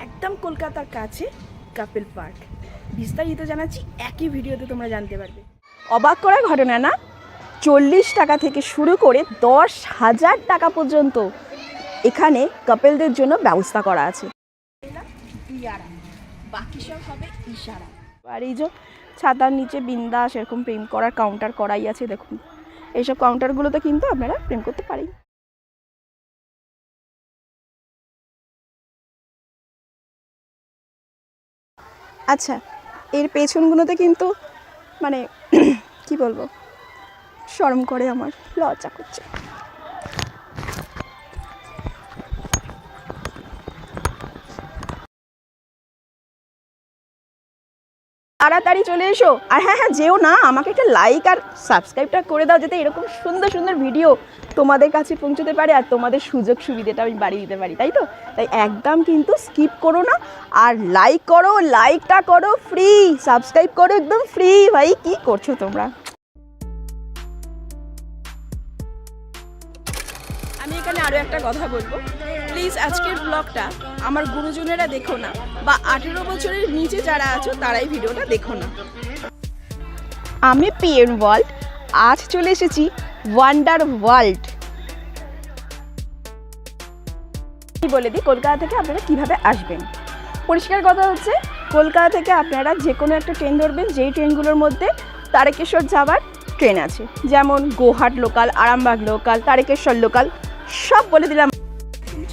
একদম কলকাতার কাছে কাপেল পার্ক। বিস্তারিত জানাচ্ছি একই ভিডিওতে, তোমরা জানতে পারবে। অবাক করার ঘটনা না, 40 টাকা থেকে শুরু করে 10,000 টাকা পর্যন্ত এখানে কাপেলদের জন্য ব্যবস্থা করা আছে। বাকি সব হবে ইশারা। আর এই যে ছাতার নিচে বিন্দাস এরকম প্রেম করার কাউন্টার করাই আছে। দেখুন এইসব কাউন্টারগুলোতে কিন্তু আপনারা প্রেম করতে পারেন। আচ্ছা, এর পেছনগুলোতে কিন্তু মানে কি বলবো, শরম করে, আমার লজ্জা করছে। তাড়াতাড়ি চলে এসো। আর হ্যাঁ হ্যাঁ, যেও না, আমাকে একটা লাইক আর সাবস্ক্রাইবটা করে দাও, যাতে এরকম সুন্দর সুন্দর ভিডিও তোমাদের কাছে পৌঁছতে পারে আর তোমাদের সুযোগ সুবিধাটা আমি বাড়িয়ে দিতে পারি, তাই তো? তাই একদম কিন্তু স্কিপ করো না, আর লাইক করো, লাইকটা করো ফ্রি, সাবস্ক্রাইব করো একদম ফ্রি। ভাই কি করছো তোমরা? আমি এখানে আরও একটা কথা বলবো, প্লিজ আজকের ব্লগটা আমার গুরুজনেরা দেখো না, বা 18 বছরের নিচে যারা আছো তারাই ভিডিওটা দেখো না। আমি পিএন ওয়ার্ল্ড, আজ চলে এসেছি ওয়ান্ডার ওয়ার্ল্ড। বলে দিই কলকাতা থেকে আপনারা কিভাবে আসবেন। পরিষ্কার কথা হচ্ছে, কলকাতা থেকে আপনারা যে কোনো একটা ট্রেন ধরবেন, যেই ট্রেনগুলোর মধ্যে তারকেশ্বর যাওয়ার ট্রেন আছে, যেমন Goghat local, Arambagh local, Tarakeswar local, সব বলে দিলাম।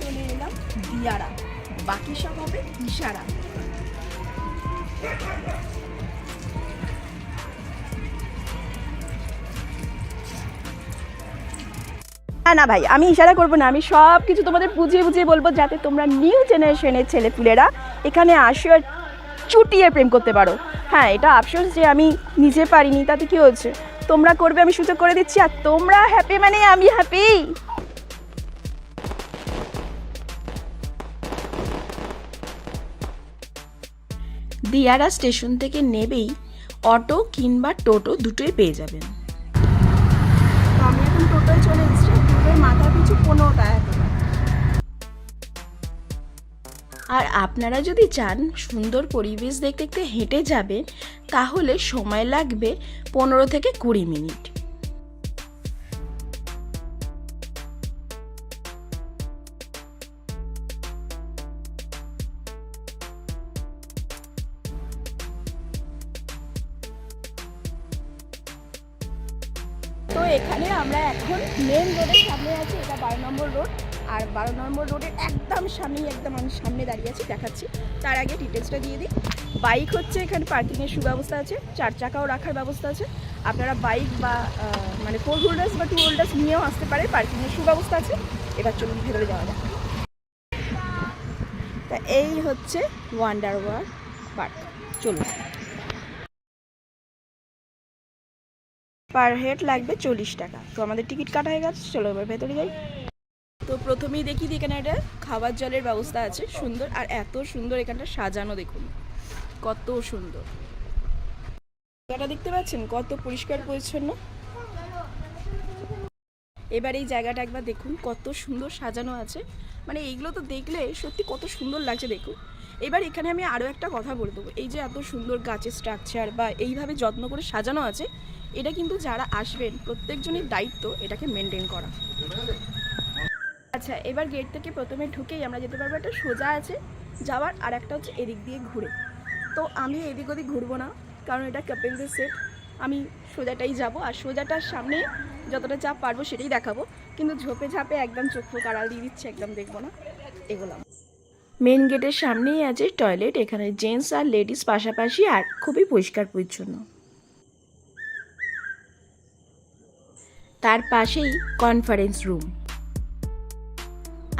চলে এলাম দিয়ারা, বাকি সব হবে ইশারা। না ভাই, আমি ইশারা করবো না, আমি সব কিছু তোমাদের বুঝিয়ে বুঝিয়ে বলবো, যাতে তোমরা নিউ জেনারেশনের ছেলেপুলেরা এখানে আসো আর চুটিয়ে প্রেম করতে পারো। হ্যাঁ, এটা আফসোস যে আমি নিজে পারিনি, তাতে কি হচ্ছে, তোমরা করবে, আমি সুযোগ করে দিচ্ছি, আর তোমরা হ্যাপি মানে আমি হ্যাপি। দিয়ারা স্টেশন থেকে নেবেই অটো কিংবা টোটো দুটোই পেয়ে যাবেন। আমি এখন টোটোয় চলে এসেছি, টোটোয় মাথা পিছু 15 টাকা। আর আপনারা যদি চান সুন্দর পরিবেশ দেখতে দেখতে হেঁটে যাবেন, তাহলে সময় লাগবে 15 থেকে 20 মিনিট। তো এখানে আমরা এখন মেন রোডের সামনে আছি, এটা 12 নম্বর রোড। আর 12 নম্বর রোডের একদম সামনেই, একদম আমি সামনে দাঁড়িয়ে আছি, দেখাচ্ছি। তার আগে ডিটেলসটা দিয়ে দিই। বাইক হচ্ছে এখানে পার্কিংয়ের সুব্যবস্থা আছে, 4 চাকাও রাখার ব্যবস্থা আছে। আপনারা বাইক বা মানে 4 হুইলার্স বা 2 হুইলার্স নিয়েও আসতে পারে, পার্কিংয়ের সুব্যবস্থা আছে। এবার চলুন ভেতরে যাওয়া যাক। তা এই হচ্ছে ওয়ান্ডার ওয়ার্ল্ড পার্ক, চলুন। পার হেড লাগবে 40 টাকা। তো আমাদের টিকিট কাটা হয়ে গেছে, চলো এবার ভেতরে যাই। তো প্রথমেই দেখি এখানে একটা খাবার জলের ব্যবস্থা আছে সুন্দর, আর এত সুন্দর এখানটা সাজানো, দেখুন কত সুন্দর। জায়গাটা দেখতে পাচ্ছেন কত পরিষ্কার পরিচ্ছন্ন। এবার এই জায়গাটা একবার দেখুন কত সুন্দর সাজানো আছে, মানে এইগুলো তো দেখলে সত্যি কত সুন্দর লাগছে, দেখুন। এবার এখানে আমি আরও একটা কথা বলে দেবো, এই যে এত সুন্দর গাছের স্ট্রাকচার বা এইভাবে যত্ন করে সাজানো আছে, এটা কিন্তু যারা আসবেন প্রত্যেকজনের দায়িত্ব এটাকে মেনটেন করা। আচ্ছা, এবার গেট থেকে প্রথমে ঢুকেই আমরা যেতে পারবো, একটা সোজা আছে যাওয়ার, আর একটা হচ্ছে এদিক দিয়ে ঘুরে। তো আমি এদিক ওদিক ঘুরবো না, কারণ এটা কাপেলদের সেট, আমি সোজাটাই যাব। আর সোজাটার সামনে যতটা চাপ পারবো সেটাই দেখাবো, কিন্তু ঝোপে ঝাপে একদম চোখ আড়াল দিয়ে দিচ্ছে, একদম দেখবো না। এগুলো মেন গেটের সামনেই আছে টয়লেট, এখানে জেন্টস আর লেডিস পাশাপাশি, আর খুবই পরিষ্কার পরিচ্ছন্ন। তার পাশেই কনফারেন্স রুম,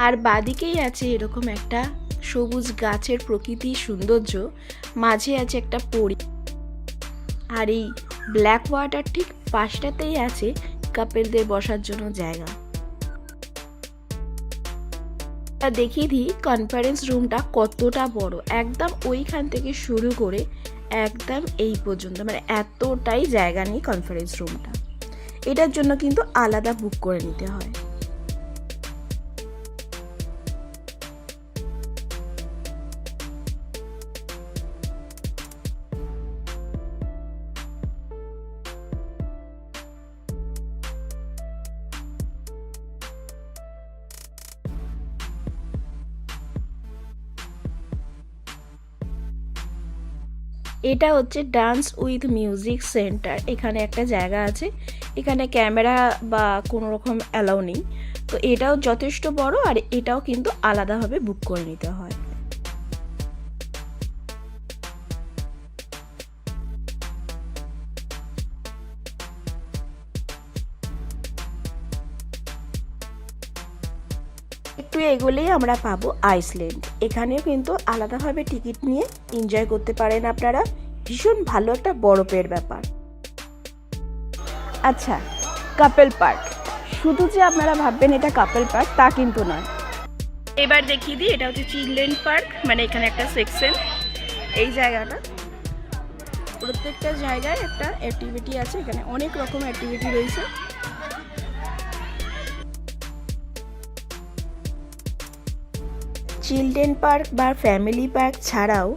আর বাদিকেই আছে এরকম একটা সবুজ গাছের প্রকৃতির সৌন্দর্য, মাঝে আছে একটা পরী। আর এই ব্ল্যাক ওয়াটার ঠিক পাশটাতেই আছে কাপেলদের বসার জন্য জায়গা। দেখিয়ে দিই কনফারেন্স রুমটা কতটা বড়, একদম ওইখান থেকে শুরু করে একদম এই পর্যন্ত, মানে এতটাই জায়গা নিয়ে কনফারেন্স রুমটা। এটার জন্য কিন্তু আলাদা বুক করে নিতে হয়। এটা হচ্ছে ডান্স উইথ মিউজিক সেন্টার। এখানে একটা জায়গা আছে, এখানে ক্যামেরা বা কোনো রকম অ্যালাউ নেই। তো এটাও যথেষ্ট বড়, আর এটাও কিন্তু আলাদাভাবে বুক করে নিতে হয়। একটু এগোলেই আমরা পাবো আইসল্যান্ড। এখানেও কিন্তু আলাদাভাবে টিকিট নিয়ে এনজয় করতে পারেন আপনারা। ভীষণ ভালো একটা বরফের ব্যাপার। আচ্ছা, কাপল পার্ক। শুধু যে আপনারা ভাববেন এটা কাপল পার্ক তা কিন্তু নয়। এবার দেখিয়ে দিই, এটা হচ্ছে চিলড্রেন পার্ক, মানে এখানে একটা সেকশন। এই জায়গাটা প্রত্যেকটা জায়গায় একটা অ্যাক্টিভিটি আছে, এখানে অনেক রকম অ্যাক্টিভিটি রয়েছে। চিলড্রেন পার্ক বা ফ্যামিলি পার্ক ছাড়াও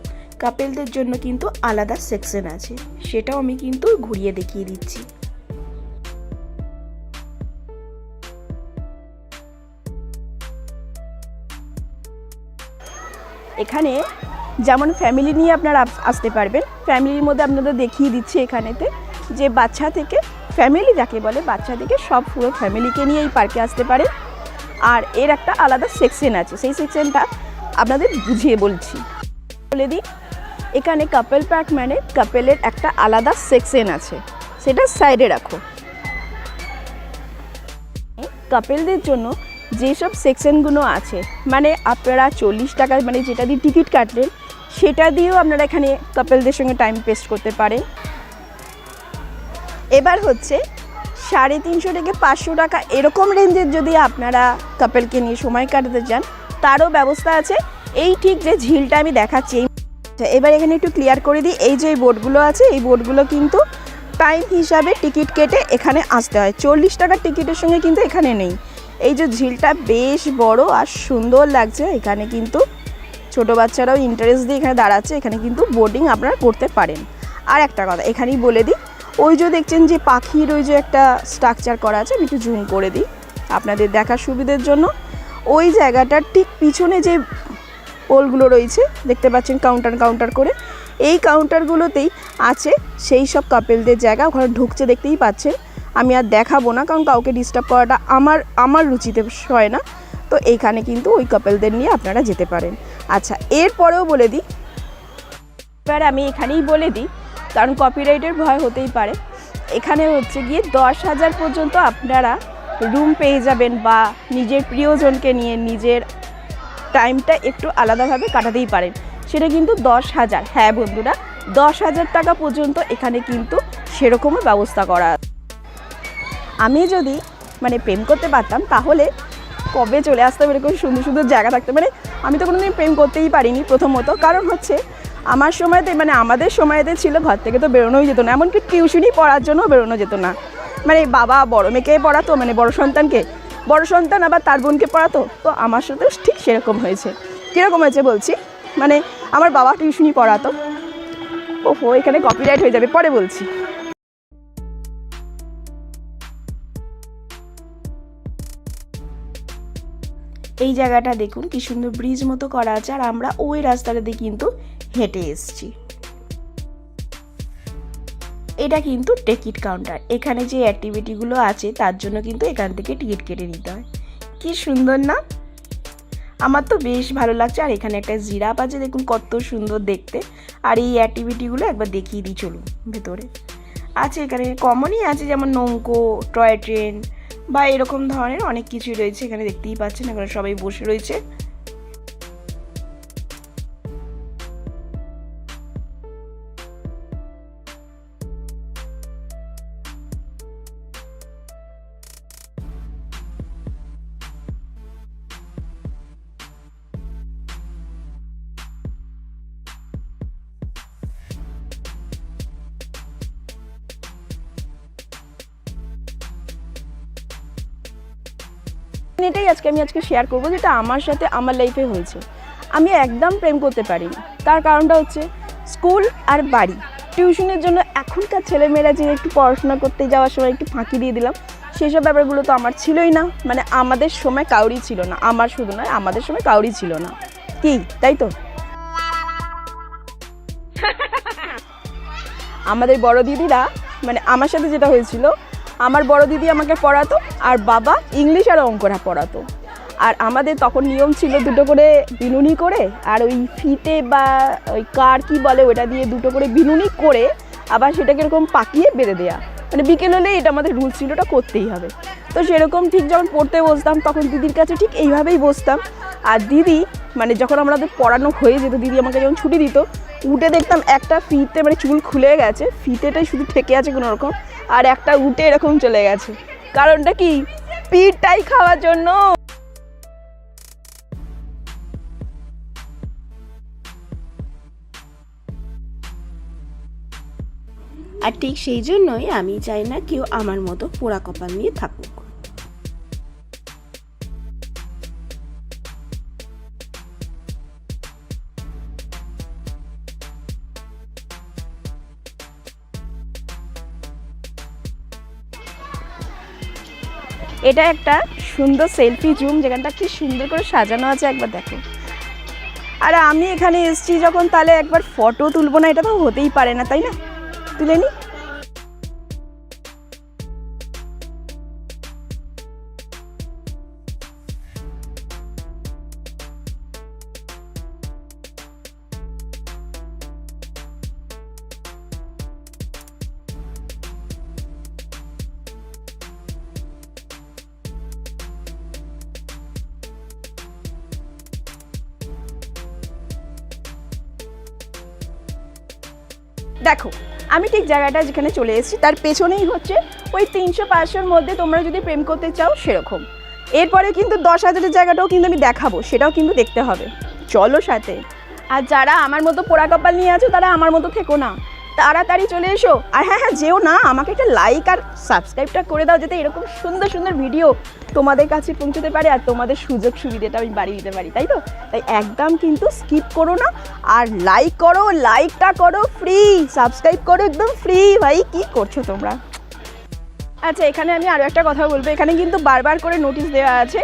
কাপেলদের জন্য কিন্তু আলাদা সেকশন আছে, সেটাও আমি কিন্তু ঘুরিয়ে দেখিয়ে দিচ্ছি। এখানে যেমন ফ্যামিলি নিয়ে আপনারা আসতে পারবেন, ফ্যামিলির মধ্যে আপনাদের দেখিয়ে দিচ্ছি এখানেতে যে বাচ্চা থেকে, ফ্যামিলি যাকে বলে বাচ্চা থেকে সব পুরো ফ্যামিলিকে নিয়ে এই পার্কে আসতে পারে। আর এর একটা আলাদা সেকশন আছে, সেই সেকশনটা আপনাদের বুঝিয়ে বলছি। বলে দিই, এখানে কাপল পার্ক মানে কাপেলের একটা আলাদা সেকশন আছে, সেটা সাইডে রাখো। কাপেলদের জন্য যেসব সেকশনগুলো আছে, মানে আপনারা 40 টাকা মানে যেটা দিয়ে টিকিট কাটলেন সেটা দিয়েও আপনারা এখানে কাপেলদের সঙ্গে টাইম পেস্ট করতে পারেন। এবার হচ্ছে 350 থেকে 500 টাকা এরকম রেঞ্জের যদি আপনারা কাপেলকে নিয়ে সময় কাটাতে চান তারও ব্যবস্থা আছে। এই ঠিক যে ঝিলটা আমি দেখাচ্ছি, এবার এখানে একটু ক্লিয়ার করে দিই, এই যে বোর্ডগুলো আছে এই বোর্ডগুলো কিন্তু টাইম হিসাবে টিকিট কেটে এখানে আসতে হয়। 40 টাকার টিকিটের সঙ্গে কিন্তু এখানে নেই। এই যে ঝিলটা বেশ বড় আর সুন্দর লাগছে, এখানে কিন্তু ছোট বাচ্চারাও ইন্টারেস্ট দিয়ে এখানে দাঁড়াচ্ছে, এখানে কিন্তু বোটিং আপনারা করতে পারেন। আর একটা কথা এখানেই বলে দিই, ওই যে দেখছেন যে পাখির ওই যে একটা স্ট্রাকচার করা আছে, আমি একটু জুম করে দিই আপনাদের দেখার সুবিধার জন্য। ওই জায়গাটার ঠিক পিছনে যে পোলগুলো রয়েছে দেখতে পাচ্ছেন কাউন্টার কাউন্টার করে, এই কাউন্টারগুলোতেই আছে সেই সব কাপেলদের জায়গা। ওখানে ঢুকছে দেখতেই পাচ্ছেন, আমি আর দেখাবো না কারণ কাউকে ডিস্টার্ব করাটা আমার রুচিতে হয় না। তো এইখানে কিন্তু ওই কাপেলদের নিয়ে আপনারা যেতে পারেন। আচ্ছা, এরপরেও বলে দিই, এবার আমি এখানেই বলে দিই কারণ কপিরাইটের ভয় হতেই পারে, এখানে হচ্ছে গিয়ে 10,000 পর্যন্ত আপনারা রুম পেয়ে যাবেন, বা নিজের প্রিয়জনকে নিয়ে নিজের টাইমটা একটু আলাদাভাবে কাটাতেই পারেন, সেটা কিন্তু 10,000। হ্যাঁ বন্ধুরা, 10,000 টাকা পর্যন্ত এখানে কিন্তু সেরকমও ব্যবস্থা করা আছে। আমি যদি মানে প্রেম করতে পারতাম তাহলে কবে চলে আসতাম, এরকম সুন্দর সুন্দর জায়গা থাকতে। মানে আমি তো কোনোদিন প্রেম করতেই পারিনি, প্রথমত কারণ হচ্ছে আমার সময়তে মানে আমাদের সময়তে ছিল ঘর থেকে তো বেরোনোই যেত না, এমনকি টিউশনই পড়ার জন্য বেরোনো যেত না। মানে বাবা বড় মেয়েকে পড়াতো, মানে বড় সন্তানকে, বড় সন্তান আবার তার বোনকে পড়াতো। তো আমার সাথেও ঠিক সেরকম হয়েছে। কীরকম হয়েছে বলছি, মানে আমার বাবা টিউশনই পড়াতো। ওহো, এখানে কপিরাইট হয়ে যাবে, পরে বলছি। এই জায়গাটা দেখুন কি সুন্দর ব্রিজ মতো করা আছে, আর আমরা ওই রাস্তাটা দিয়ে কিন্তু হেঁটে এসেছি। এটা কিন্তু টিকিট কাউন্টার, এখানে যে অ্যাক্টিভিটিগুলো আছে তার জন্য কিন্তু এখান থেকে টিকিট কেটে নিতে হয়। কি সুন্দর না, আমার তো বেশ ভালো লাগছে। আর এখানে একটা জিরাফ আছে, দেখুন কত সুন্দর দেখতে। আর এই অ্যাক্টিভিটিগুলো একবার দেখিয়ে দিই চলুন ভেতরে। আছে এখানে কমনই আছে, যেমন নৌকো, টয় ট্রেন বা এরকম ধরনের অনেক কিছুই রয়েছে। এখানে দেখতেই পাচ্ছেন এখানে সবাই বসে রয়েছে। এটাই আমি আজকে শেয়ার করবো, যেটা আমার সাথে আমার লাইফে হয়েছে। আমি একদম প্রেম করতে পারিনি, তার কারণটা হচ্ছে স্কুল আর বাড়ি। টিউশনের জন্য এখনকার ছেলেমেয়েরা যে একটু পড়াশোনা করতে যাওয়ার সময় একটু ফাঁকি দিয়ে দিলাম, সেসব ব্যাপারগুলো তো আমার ছিলই না। মানে আমাদের সময় কাউরি ছিল না, আমার শুধু নয় আমাদের সময় কাউরি ছিল না, কি তাই তো? আমাদের বড় দিদিরা মানে আমার সাথে যেটা হয়েছিল, আমার বড় দিদি আমাকে পড়াতো আর বাবা ইংলিশ আর অঙ্কটা পড়াতো। আর আমাদের তখন নিয়ম ছিল দুটো করে বিনুনি করে আর ওই ফিতে বা ওই কার কি বলে ওটা দিয়ে দুটো করে বিনুনি করে আবার সেটাকে এরকম পাকিয়ে বেঁধে দেওয়া। মানে বিকেল হলে এটা আমাদের রুলস ছিল, ওটা করতেই হবে। তো সেরকম ঠিক যখন পড়তে বসতাম তখন দিদির কাছে ঠিক এইভাবেই বসতাম। আর দিদি মানে যখন আমাদের পড়ানো হয়ে যেত, দিদি আমাকে যখন ছুটি দিত, উঠে দেখতাম একটা ফিতে মানে চুল খুলে গেছে, ফিতেটাই শুধু ঠেকে আছে কোনো রকম, আর একটা উঠে এরকম চলে গেছে। কারণটা কি? পিঠটাই খাওয়ার জন্য। আর ঠিক সেই জন্যই আমি চাই না কেউ আমার মতো পোড়া কপাল নিয়ে থাকুক। এটা একটা সুন্দর সেলফি জুম, যেখানটা কি সুন্দর করে সাজানো আছে একবার দেখো। আর আমি এখানে এসেছি যখন, তাহলে একবার ফটো তুলবো না, এটা তো হতেই পারে না, তাই না? তুলে নি। দেখো আমি ঠিক জায়গাটা যেখানে চলে এসেছি তার পেছনেই হচ্ছে ওই 300-500-র মধ্যে তোমরা যদি প্রেম করতে চাও সেরকম। এরপরে কিন্তু 10,000-এর জায়গাটাও কিন্তু আমি দেখাবো, সেটাও কিন্তু দেখতে হবে, চলো সাথে। আর যারা আমার মতো পোড়া কপাল নিয়ে আছো তারা আমার মতো থেকো না, তাড়াতাড়ি চলে এসো। আর হ্যাঁ হ্যাঁ যেও না, আমাকে একটা লাইক আর সাবস্ক্রাইবটা করে দাও, যাতে এরকম সুন্দর সুন্দর ভিডিও তোমাদের কাছে পৌঁছতে পারে আর তোমাদের সুযোগ সুবিধাটা আমি বাড়িয়ে দিতে পারি, তাই তো? তাই একদম কিন্তু স্কিপ করো না, আর লাইক করো, লাইকটা করো ফ্রি, সাবস্ক্রাইব করো একদম ফ্রি। ভাই কি করছো তোমরা? আচ্ছা এখানে আমি আরও একটা কথা বলবো, এখানে কিন্তু বারবার করে নোটিশ দেওয়া আছে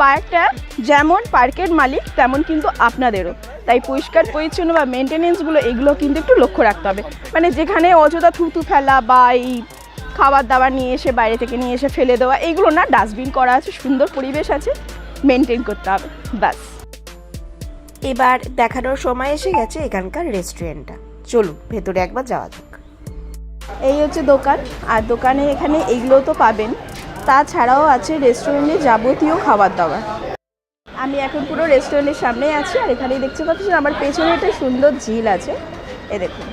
পার্কটা যেমন পার্কের মালিক তেমন কিন্তু আপনাদেরও, তাই পরিষ্কার পরিচ্ছন্ন বা মেনটেনেন্সগুলো এগুলো কিন্তু একটু লক্ষ্য রাখতে হবে। মানে যেখানে অযথা থুতু ফেলা বা এই খাবার দাবার নিয়ে এসে বাইরে থেকে নিয়ে এসে ফেলে দেওয়া এইগুলো না, ডাস্টবিন করা আছে, সুন্দর পরিবেশ আছে, মেনটেন করতে হবে ব্যাস। এবার দেখানোর সময় এসে গেছে এখানকার রেস্টুরেন্টটা, চলুন ভেতরে একবার যাওয়া যাক। এই হচ্ছে দোকান, আর দোকানে এখানে এইগুলো তো পাবেন, তাছাড়াও আছে রেস্টুরেন্টে যাবতীয় খাবার দাবার। আমি এখন পুরো রেস্টুরেন্টের সামনেই আছি, আর এখানেই দেখতে পাচ্ছি আমার পেছনে একটা সুন্দর ঝিল আছে, এ দেখুন।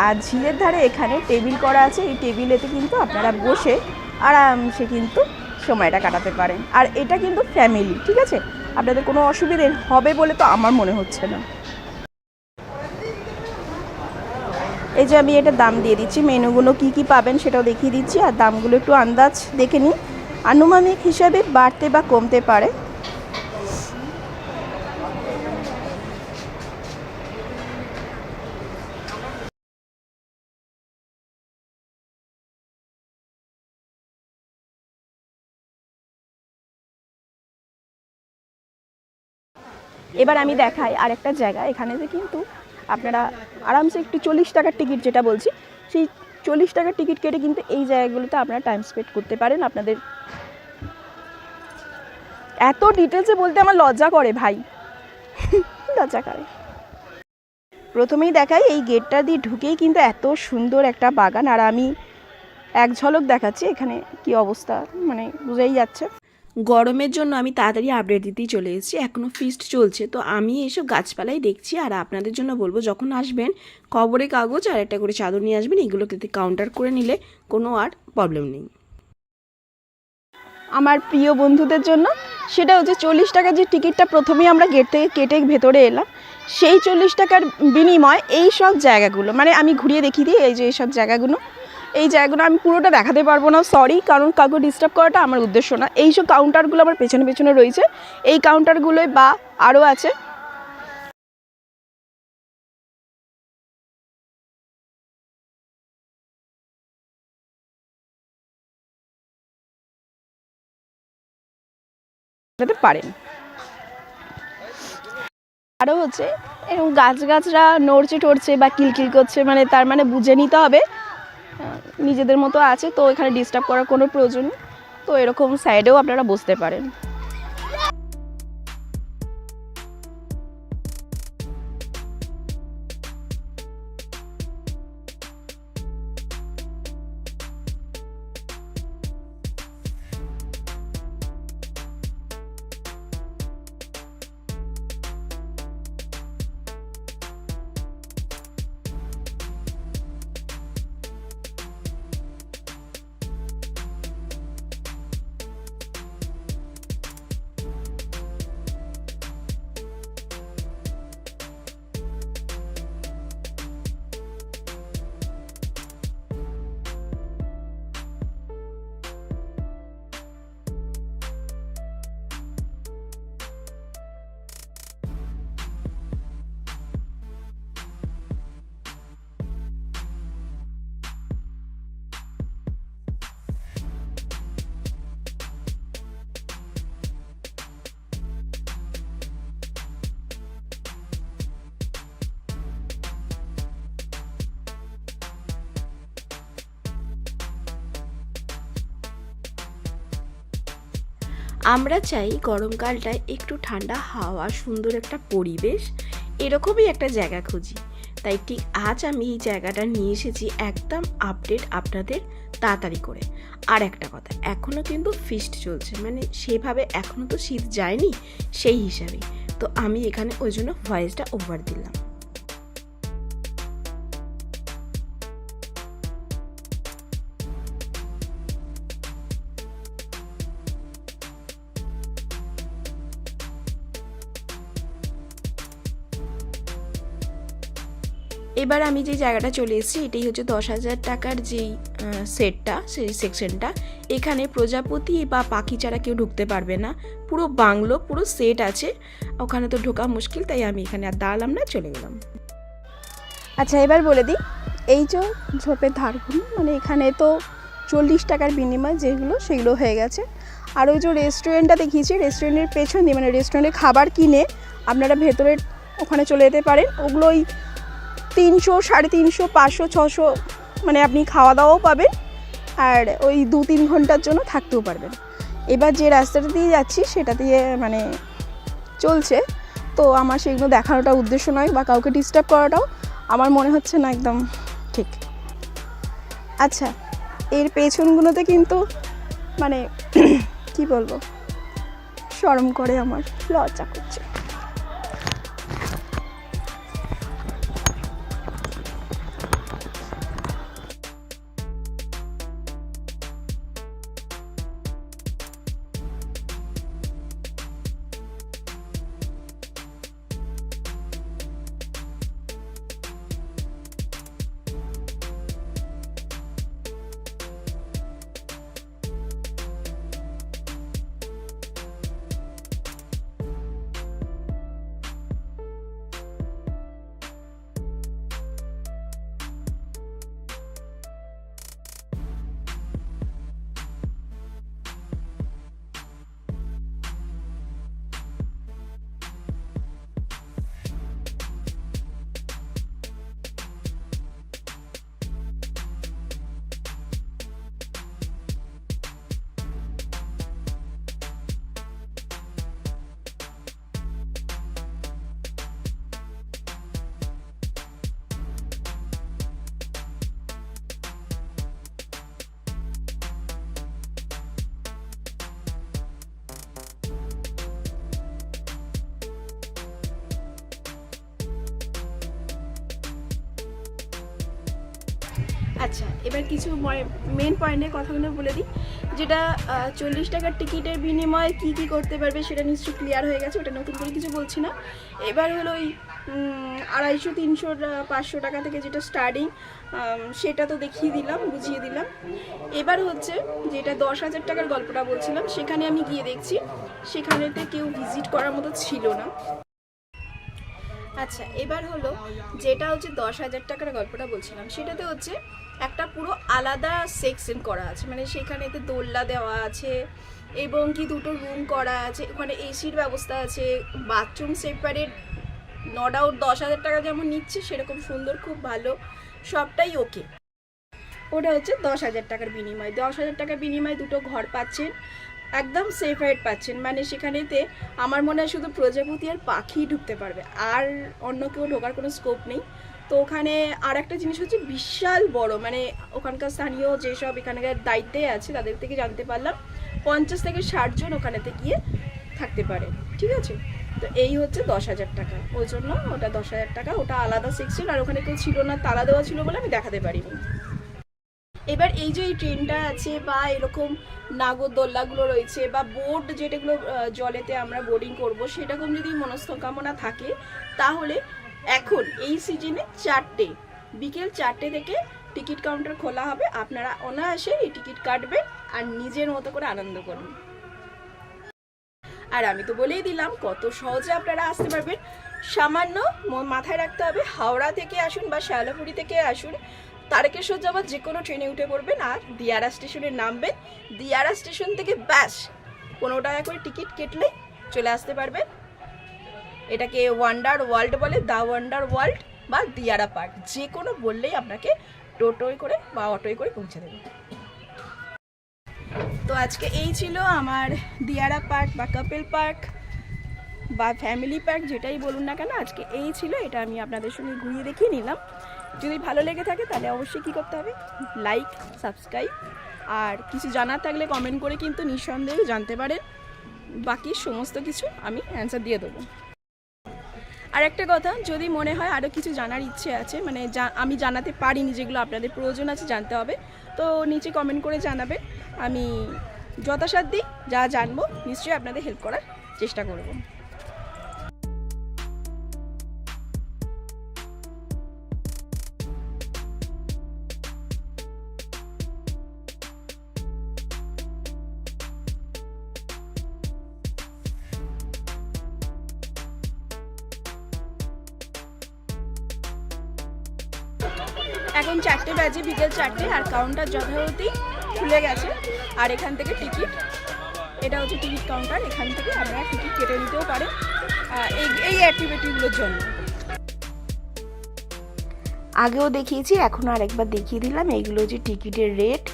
আর ঝিলের ধারে এখানে টেবিল করা আছে, এই টেবিলেতে কিন্তু আপনারা বসে আরামসে কিন্তু সময়টা কাটাতে পারেন। আর এটা কিন্তু ফ্যামিলি, ঠিক আছে? আপনাদের কোনো অসুবিধে হবে বলে তো আমার মনে হচ্ছে না। এই যে আমি এটা দাম দিয়ে দিচ্ছি, মেনুগুলো কি কি পাবেন সেটাও দেখিয়ে দিচ্ছি, আর দামগুলো একটু আন্দাজ দেখে নিন, আনুমানিক হিসাবে বাড়তে বা কমতে পারে। এবার আমি দেখাই আর একটা জায়গা, এখানে যে কিন্তু আপনারা আরামসে একটু 40 টাকার টিকিট যেটা বলছি, সেই 40 টাকার টিকিট কেটে কিন্তু এই জায়গাগুলোতে আপনারা টাইম স্পেন্ড করতে পারেন। আপনাদের এত ডিটেলসে বলতে আমার লজ্জা করে ভাই, লজ্জা করে। প্রথমেই দেখাই এই গেটটা দিয়ে ঢুকেই কিন্তু এত সুন্দর একটা বাগান, আর আমি এক ঝলক দেখাচ্ছি এখানে কি অবস্থা, মানে বুঝেই যাচ্ছে। গরমের জন্য আমি তাড়াতাড়ি আপডেট দিতেই চলে এসেছি, এখনও ফিস্ট চলছে, তো আমি এইসব গাছপালাই দেখছি। আর আপনাদের জন্য বলবো যখন আসবেন খবরের কাগজ আর একটা করে চাদর নিয়ে আসবেন, এগুলোকে কাউন্টার করে নিলে কোনো আর প্রবলেম নেই। আমার প্রিয় বন্ধুদের জন্য সেটা হচ্ছে 40 টাকার যে টিকিটটা প্রথমেই আমরা গেট থেকে কেটে ভেতরে এলাম, সেই 40 টাকার বিনিময় এই সব জায়গাগুলো, মানে আমি ঘুরিয়ে দেখিয়ে দিই, এই যে এইসব জায়গাগুলো, এই জায়গাগুলো আমি পুরোটা দেখাতে পারবো না, সরি, কারণ কাউকে ডিস্টার্ব করাটা আমার উদ্দেশ্য না। এইসব কাউন্টারগুলো আমার পেছনে পেছনে রয়েছে, এই কাউন্টারগুলোয় বা আরও আছে। পারেন। আরও হচ্ছে এরকম গাছরা নড়ছে টড়ছে বা কিলকিল করছে, মানে তার মানে বুঝে নিতে হবে নিজেদের মতো আছে, তো এখানে ডিস্টার্ব করার কোনো প্রয়োজন নেই। তো এরকম সাইডেও আপনারা বসতে পারেন। আমরা চাই গরমকালটায় একটু ঠান্ডা হাওয়া, সুন্দর একটা পরিবেশ, এরকমই একটা জায়গা খুঁজি। তাই ঠিক আজ আমি এই জায়গাটা নিয়ে এসেছি একদম আপডেট আপনাদের তাড়াতাড়ি করে। আর একটা কথা, এখনও কিন্তু ফিস্ট চলছে, মানে সেভাবে এখনও তো শীত যায়নি সেই হিসাবে। তো আমি এখানে ওই জন্য ভয়েসটা ওভার দিলাম। এবার আমি যে জায়গাটা চলে এসেছি এটাই হচ্ছে 10,000 টাকার যেই সেটটা, সেই সেকশনটা। এখানে প্রজাপতি বা পাখি ছাড়া কেউ ঢুকতে পারবে না, পুরো বাংলো, পুরো সেট আছে, ওখানে তো ঢোকা মুশকিল, তাই আমি এখানে আর দাঁড়ালাম না, চলে গেলাম। আচ্ছা, এবার বলে দিই, এই যে ঝোপের ধারগুলো, মানে এখানে তো 40 টাকার বিনিময় যেগুলো সেগুলো হয়ে গেছে। আর ওই যে রেস্টুরেন্টটা দেখিয়েছি, রেস্টুরেন্টের পেছন দিয়ে, মানে রেস্টুরেন্টে খাবার কিনে আপনারা ভেতরে ওখানে চলে যেতে পারেন। ওগুলো ওই 300, 350, 500, 600, মানে আপনি খাওয়া দাওয়াও পাবেন আর ওই 2-3 ঘন্টার জন্য থাকতেও পারবেন। এবার যে রাস্তাটা দিয়ে যাচ্ছি সেটা দিয়ে মানে চলছে, তো আমার সেগুলো দেখানোটা উদ্দেশ্য নয় বা কাউকে ডিস্টার্ব করাটাও আমার মনে হচ্ছে না একদম ঠিক। আচ্ছা, এর পেছনগুলোতে কিন্তু মানে কি বলবো, শরম করে, আমার লজ্জা করছে। আচ্ছা, এবার কিছু মেন পয়েন্টের কথাগুলো বলে দিই। যেটা 40 টাকার টিকিটের বিনিময়ে কী কী করতে পারবে সেটা নিশ্চয়ই ক্লিয়ার হয়ে গেছে, ওটা নতুন করে কিছু বলছি না। এবার হলো ওই 250, 300, 500 টাকা থেকে যেটা স্টার্টিং, সেটা তো দেখিয়ে দিলাম, বুঝিয়ে দিলাম। এবার হচ্ছে যেটা 10,000 টাকার গল্পটা বলছিলাম, সেখানে আমি গিয়ে দেখছি সেখানেতে কেউ ভিজিট করার মতো ছিল না। আচ্ছা, এবার হলো যেটা হচ্ছে 10,000 টাকার গল্পটা বলছিলাম, সেটাতে হচ্ছে একটা পুরো আলাদা সেকশন করা আছে, মানে সেখানেতে দোলনা দেওয়া আছে এবং কি 2টো রুম করা আছে, ওখানে এসির ব্যবস্থা আছে, বাথরুম সেপারেট নো ডাউট 10,000 টাকা যেমন নিচ্ছে সেরকম সুন্দর, খুব ভালো, সবটাই ওকে। ওটা হচ্ছে 10,000 টাকার বিনিময়। 10,000 টাকার বিনিময়ে দুটো ঘর পাচ্ছেন, একদম সেফ রাইড পাচ্ছেন। মানে সেখানেতে আমার মনে হয় শুধু প্রজাপতি আর পাখি ঢুকতে পারবে, আর অন্য কেউ ঢোকার কোনো স্কোপ নেই। তো ওখানে আর একটা জিনিস হচ্ছে বিশাল বড়, মানে ওখানকার স্থানীয় যেসব এখানকার দায়িত্বে আছে তাদের থেকে জানতে পারলাম 50 থেকে 60 জন ওখানেতে গিয়ে থাকতে পারে, ঠিক আছে। তো এই হচ্ছে 10,000 টাকা, ওই জন্য ওটা 10,000 টাকা, ওটা আলাদা সেকশন। আর ওখানে কেউ ছিল না, তালা দেওয়া ছিল বলে আমি দেখাতে পারিনি। এবার এই যে এই ট্রেনটা আছে বা এরকম নাগরদোল্লাগুলো রয়েছে বা বোট যেটাগুলো জলেতে আমরা বোর্ডিং করব, সেরকম যদি মনস্কামনা থাকে তাহলে এখন এই সিজনে বিকেল 4টে থেকে টিকিট কাউন্টার খোলা হবে। আপনারা অনায়াসে এই টিকিট কাটবেন আর নিজের মতো করে আনন্দ করুন। আর আমি তো বলেই দিলাম কত সহজে আপনারা আসতে পারবেন। সামান্য মাথায় রাখতে হবে, হাওড়া থেকে আসুন বা শেওড়াফুলি থেকে আসুন, তারকেশ্বর যাওয়ার যে কোনো ট্রেনে উঠে পড়বেন আর দিয়ারা স্টেশনে নামবেন। দিয়ারা স্টেশন থেকে ব্যাস 15 টাকা করে টিকিট কেটলেই চলে আসতে পারবেন। এটাকে ওয়ান্ডার ওয়ার্ল্ড বলে, দ্য ওয়ান্ডার ওয়ার্ল্ড বা দিয়ারা পার্ক, যে কোনো বললেই আপনাকে টোটোয় করে বা অটোয় করে পৌঁছে দেবে। তো আজকে এই ছিল আমার দিয়ারা পার্ক বা কাপেল পার্ক বা ফ্যামিলি পার্ক, যেটাই বলুন না কেন, আজকে এই ছিল। এটা আমি আপনাদের সঙ্গে ঘুরিয়ে দেখিয়ে নিলাম। যদি ভালো লেগে থাকে তাহলে অবশ্যই কী করতে হবে, লাইক, সাবস্ক্রাইব, আর কিছু জানার থাকলে কমেন্ট করে কিন্তু নিঃসন্দেহে জানতে পারেন। বাকি সমস্ত কিছু আমি অ্যান্সার দিয়ে দেবো। আর একটা কথা, যদি মনে হয় আরও কিছু জানার ইচ্ছে আছে, মানে আমি জানাতে পারিনি, যেগুলো আপনাদের প্রয়োজন আছে জানতে হবে, তো নিচে কমেন্ট করে জানাবেন। আমি যথাসাধ্য যা জানবো নিশ্চয়ই আপনাদের হেল্প করার চেষ্টা করব। এখন 4টে বাজে, বিকেল 4টে, আর কাউন্টার যথারীতি খুলে গেছে। আর এখান থেকে টিকিট, এটা হচ্ছে টিকিট কাউন্টার, এখান থেকে আপনারা টিকিট কেটে নিতেও পারেন এই অ্যাক্টিভিটিগুলোর জন্য। আগেও দেখিয়েছি, এখন আর একবার দেখিয়ে দিলাম এইগুলো যে টিকিটের রেট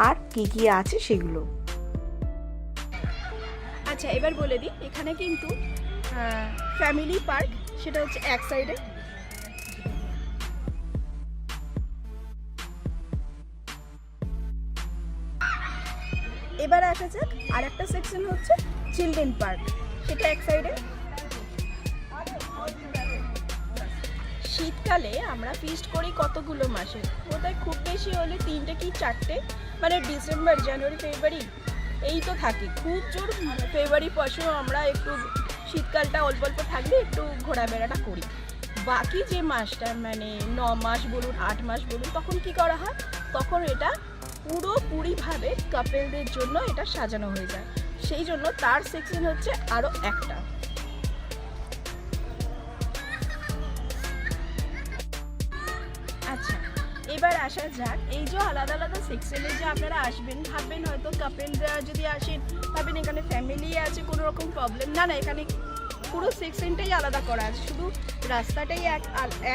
আর কি কি আছে সেগুলো। আচ্ছা, এবার বলে দিই, এখানে কিন্তু ফ্যামিলি পার্ক, সেটা হচ্ছে এক সাইডে। এবার আসা যাক আর একটা সেকশন হচ্ছে চিলড্রেন পার্ক, সেটা এক সাইডে। শীতকালে আমরা ফিস্ট করি কতগুলো মাসে, ওটাই খুব বেশি হলে 3টে কি 4টে, মানে ডিসেম্বর, জানুয়ারি, ফেব্রুয়ারি এই তো থাকি। খুব জোর ফেব্রুয়ারি পয়সা আমরা একটু শীতকালটা অল্প অল্প থাকলে একটু ঘোরাফেরাটা করি। বাকি যে মাসটা মানে 9 মাস বলুন, 8 মাস বলুন, তখন কি করা হয়, তখন এটা পুরোপুরিভাবে কাপেলদের জন্য এটা সাজানো হয়ে যায়। সেই জন্য তার সেকশন হচ্ছে আরও একটা। আচ্ছা, এবার আসা যাক এই যে আলাদা আলাদা সেকশনে যে আপনারা আসবেন, ভাববেন হয়তো কাপেলরা যদি আসেন ভাবেন এখানে ফ্যামিলি আছে, কোনো রকম প্রবলেম না। এখানে পুরো সেকশনটাই আলাদা করা আছে, শুধু রাস্তাটাই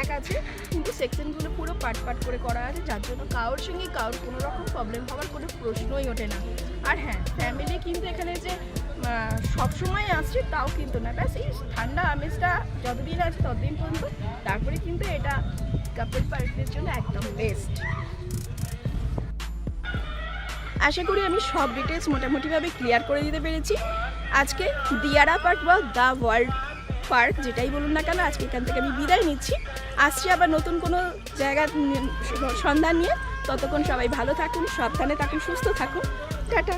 এক আছে, কিন্তু সেকশনগুলো পুরো পার্ট করে করা আছে, যার জন্য কারোর সঙ্গে কারোর কোনো রকম প্রবলেম হওয়ার কোনো প্রশ্নই ওঠে না। আর হ্যাঁ, ফ্যামিলি কিন্তু এখানে যে সবসময় আসছে তাও কিন্তু না, ব্যাস এই ঠান্ডা আমেজটা যতদিন আছে ততদিন পর্যন্ত, তারপরে কিন্তু এটা কাপল পার্কের জন্য একদম বেস্ট। আশা করি আমি সব ডিটেলস মোটামুটিভাবে ক্লিয়ার করে দিতে পেরেছি। আজকে দিয়ারা পার্ক বা দ্য ওয়ার্ল্ড পার্ক যেটাই বলুন না কেন, আজকে এখান থেকে আমি বিদায় নিচ্ছি। আসছি আবার নতুন কোনো জায়গার সন্ধান নিয়ে। ততক্ষণ সবাই ভালো থাকুন, সাবধানে থাকুন, সুস্থ থাকুন। টাটা।